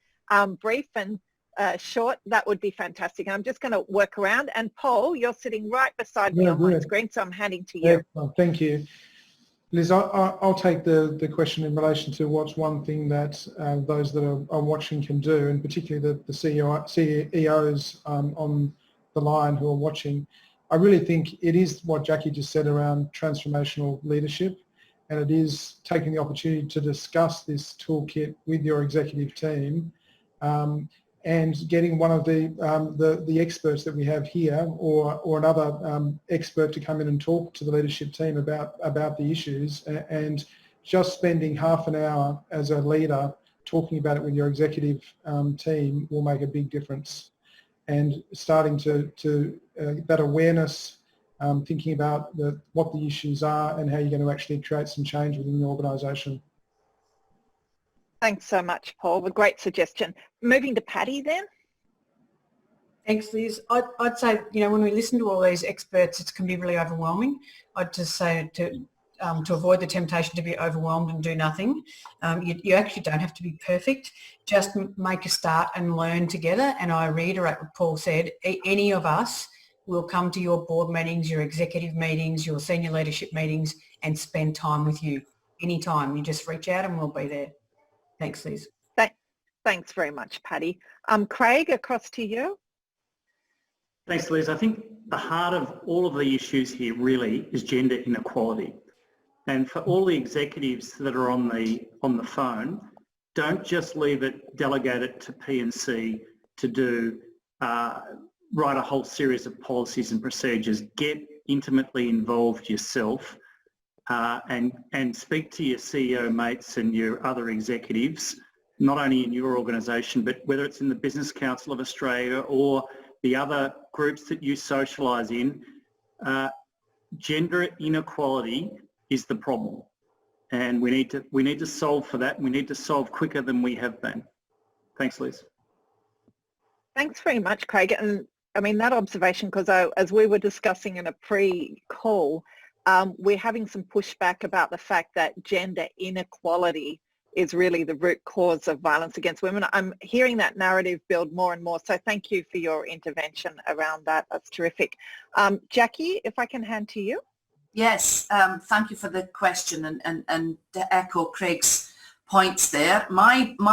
brief and short, that would be fantastic. And I'm just going to work around. And Paul, you're sitting right beside me on my screen, so I'm handing to you. Excellent. Thank you. Liz, I'll take the question in relation to what's one thing that those that are watching can do, and particularly the CEOs on the line who are watching. I really think it is what Jackie just said around transformational leadership, and it is taking the opportunity to discuss this toolkit with your executive team and getting one of the experts that we have here or another expert to come in and talk to the leadership team about the issues, and just spending half an hour as a leader talking about it with your executive team will make a big difference. And starting to that awareness, thinking about what the issues are and how you're going to actually create some change within the organisation. Thanks so much, Paul. A great suggestion. Moving to Patty then. Thanks, Liz. I'd say, when we listen to all these experts, it can be really overwhelming. I'd just say to avoid the temptation to be overwhelmed and do nothing. You actually don't have to be perfect. Just make a start and learn together. And I reiterate what Paul said. Any of us will come to your board meetings, your executive meetings, your senior leadership meetings, and spend time with you. Anytime. You just reach out and we'll be there. Thanks, Liz. Thanks very much, Patty. Craig, across to you. Thanks, Liz. I think the heart of all of the issues here really is gender inequality. And for all the executives that are on the phone, don't just leave it, delegate it to P&C to do write a whole series of policies and procedures. Get intimately involved yourself and speak to your CEO mates and your other executives, not only in your organisation, but whether it's in the Business Council of Australia or the other groups that you socialise in. Gender inequality is the problem, and we need to solve for that. We need to solve quicker than we have been. Thanks, Liz. Thanks very much, Craig. And I mean, that observation, because as we were discussing in a pre-call, we're having some pushback about the fact that gender inequality is really the root cause of violence against women. I'm hearing that narrative build more and more. So thank you for your intervention around that. That's terrific. Jackie, if I can hand to you. Yes, thank you for the question, and to echo Craig's points there. My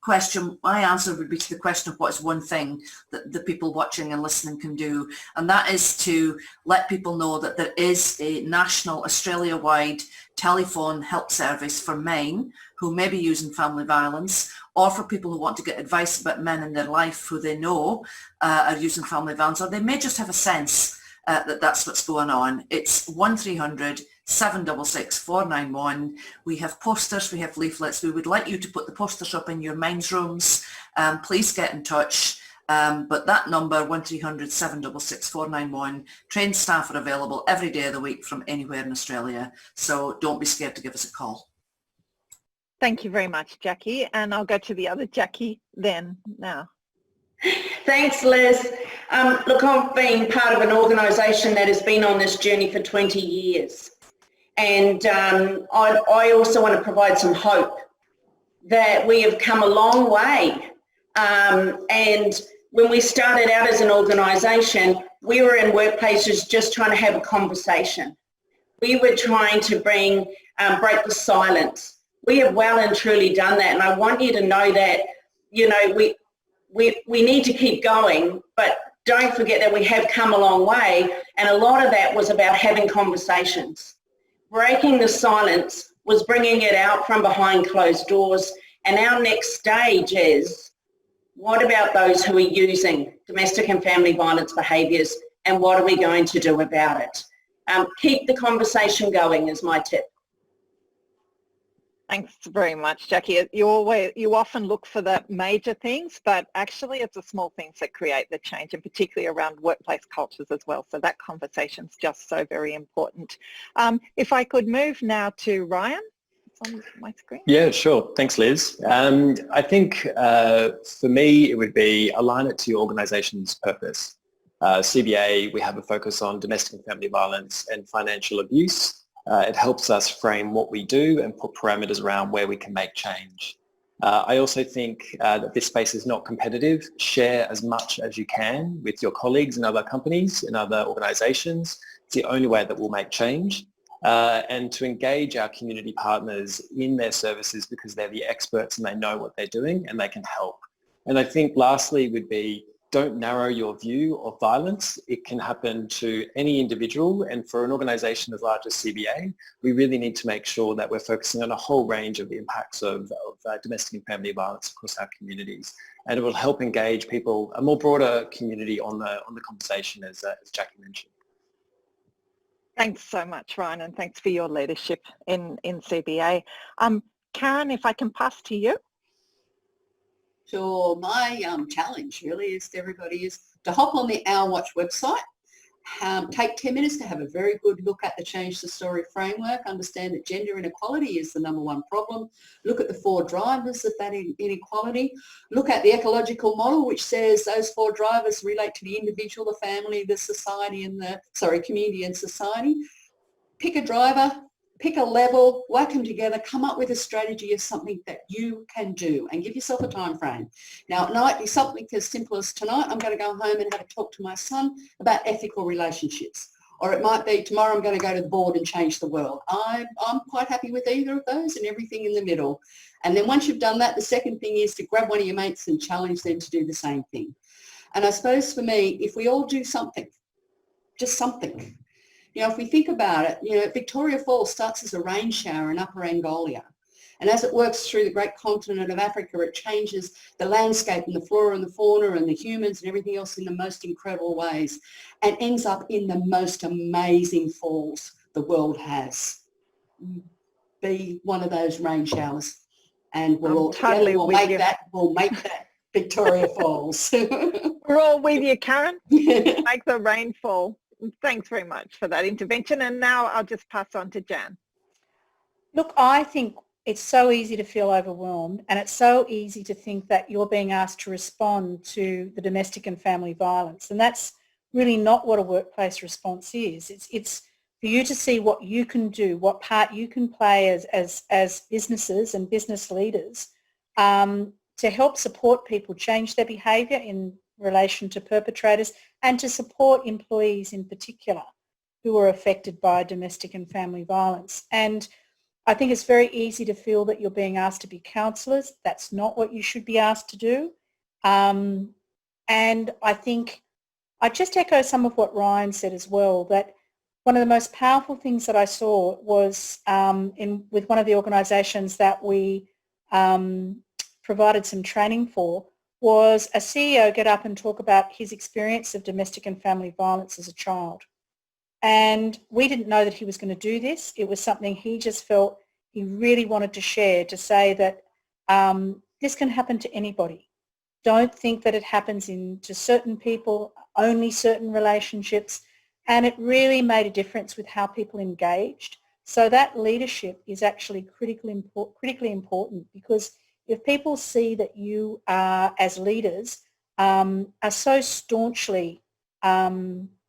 answer would be to the question of what is one thing that the people watching and listening can do, and that is to let people know that there is a national Australia-wide telephone help service for men who may be using family violence, or for people who want to get advice about men in their life who they know are using family violence, or they may just have a sense that that's what's going on. It's 1300 766 491. We have posters, we have leaflets. We would like you to put the posters up in your men's rooms. Please get in touch. But that number, 1300 766 491, trained staff are available every day of the week from anywhere in Australia. So don't be scared to give us a call. Thank you very much, Jackie. And I'll go to the other Jackie then now. Thanks, Liz. Look, I've been part of an organisation that has been on this journey for 20 years. And I also want to provide some hope that we have come a long way. And when we started out as an organisation, we were in workplaces just trying to have a conversation. We were trying to break the silence. We have well and truly done that. And I want you to know that, you know, we need to keep going, but don't forget that we have come a long way. And a lot of that was about having conversations. Breaking the silence was bringing it out from behind closed doors. And our next stage is, what about those who are using domestic and family violence behaviours, and what are we going to do about it? Keep the conversation going is my tip. Thanks very much, Jackie. You often look for the major things, but actually it's the small things that create the change, and particularly around workplace cultures as well. So that conversation's just so very important. If I could move now to Ryan. It's on my screen. Yeah, sure. Thanks, Liz. I think for me, it would be align it to your organisation's purpose. CBA, we have a focus on domestic and family violence and financial abuse. It helps us frame what we do and put parameters around where we can make change. I also think that this space is not competitive. Share as much as you can with your colleagues in other companies, in other organisations. It's the only way that we'll make change. And to engage our community partners in their services, because they're the experts and they know what they're doing and they can help. And I think lastly would be, don't narrow your view of violence. It can happen to any individual, and for an organisation as large as CBA, we really need to make sure that we're focusing on a whole range of the impacts of domestic and family violence across our communities, and it will help engage people, a more broader community on the conversation, as Jackie mentioned. Thanks so much, Ryan, and thanks for your leadership in CBA. Karen, if I can pass to you. Sure. My challenge really is to everybody is to hop on the Our Watch website, take 10 minutes to have a very good look at the Change the Story framework, understand that gender inequality is the #1 problem, look at the 4 drivers of that inequality, look at the ecological model, which says those 4 drivers relate to the individual, the family, the society, and community and society. Pick a driver, pick a level, work them together, come up with a strategy of something that you can do, and give yourself a time frame. Now, it might be something as simple as tonight, I'm going to go home and have a talk to my son about ethical relationships. Or it might be tomorrow I'm going to go to the board and change the world. I'm quite happy with either of those and everything in the middle. And then once you've done that, the second thing is to grab one of your mates and challenge them to do the same thing. And I suppose for me, if we all do something, just something, you know, if we think about it, you know, Victoria Falls starts as a rain shower in Upper Angola. And as it works through the great continent of Africa, it changes the landscape and the flora and the fauna and the humans and everything else in the most incredible ways, and ends up in the most amazing falls the world has. Be one of those rain showers, and we'll all totally we'll make that Victoria Falls. We're all with you, Karen. Make the rain fall. Thanks very much for that intervention. And now I'll just pass on to Jan. Look, I think it's so easy to feel overwhelmed, and it's so easy to think that you're being asked to respond to the domestic and family violence, and that's really not what a workplace response is. It's for you to see what you can do, what part you can play as businesses and business leaders to help support people change their behaviour in relation to perpetrators, and to support employees in particular who are affected by domestic and family violence. And I think it's very easy to feel that you're being asked to be counsellors. That's not what you should be asked to do. And I think I just echo some of what Ryan said as well, that one of the most powerful things that I saw was with one of the organisations that we provided some training for, was a CEO get up and talk about his experience of domestic and family violence as a child. And we didn't know that he was going to do this. It was something he just felt he really wanted to share, to say that this can happen to anybody. Don't think that it happens to certain people, only certain relationships. And it really made a difference with how people engaged. So that leadership is actually critically important, because if people see that you are, as leaders, are so staunchly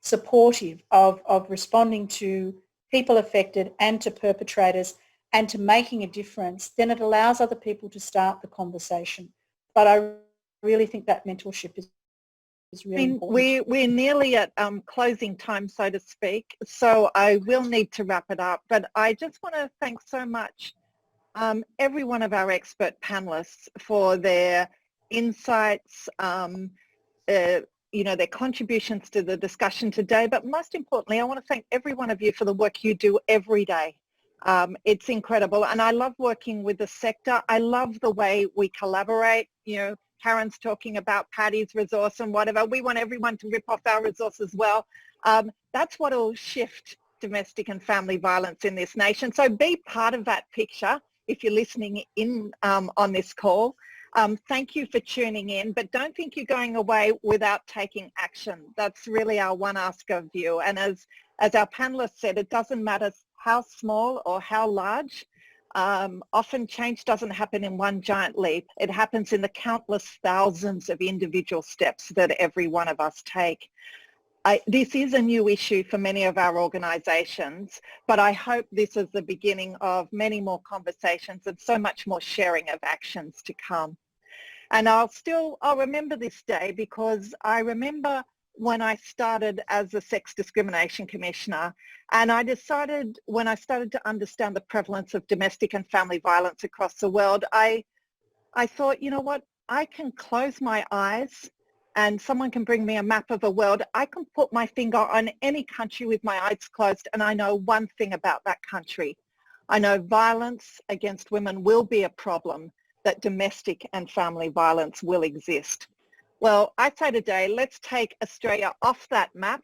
supportive of responding to people affected and to perpetrators and to making a difference, then it allows other people to start the conversation. But I really think that mentorship is really important. We're nearly at closing time, so to speak, so I will need to wrap it up. But I just want to thank so much every one of our expert panelists for their insights, their contributions to the discussion today. But most importantly, I want to thank every one of you for the work you do every day. It's incredible, and I love working with the sector. I love the way we collaborate. Karen's talking about Paddy's resource and whatever. We want everyone to rip off our resource as well. That's what will shift domestic and family violence in this nation. So be part of that picture if you're listening in on this call. Thank you for tuning in, but don't think you're going away without taking action. That's really our one ask of you. And as our panelists said, it doesn't matter how small or how large. Often change doesn't happen in one giant leap. It happens in the countless thousands of individual steps that every one of us take. This is a new issue for many of our organisations, but I hope this is the beginning of many more conversations and so much more sharing of actions to come. And I'll remember this day, because I remember when I started as a Sex Discrimination Commissioner, and I decided, when I started to understand the prevalence of domestic and family violence across the world, I thought, you know what, I can close my eyes and someone can bring me a map of a world. I can put my finger on any country with my eyes closed, and I know one thing about that country. I know violence against women will be a problem, that domestic and family violence will exist. Well, I say today, let's take Australia off that map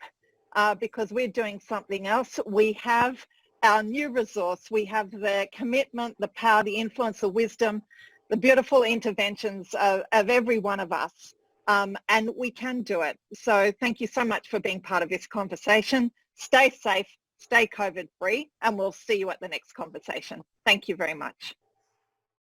because we're doing something else. We have our new resource. We have the commitment, the power, the influence, the wisdom, the beautiful interventions of every one of us. And we can do it. So thank you so much for being part of this conversation. Stay safe, stay COVID free, and we'll see you at the next conversation. Thank you very much.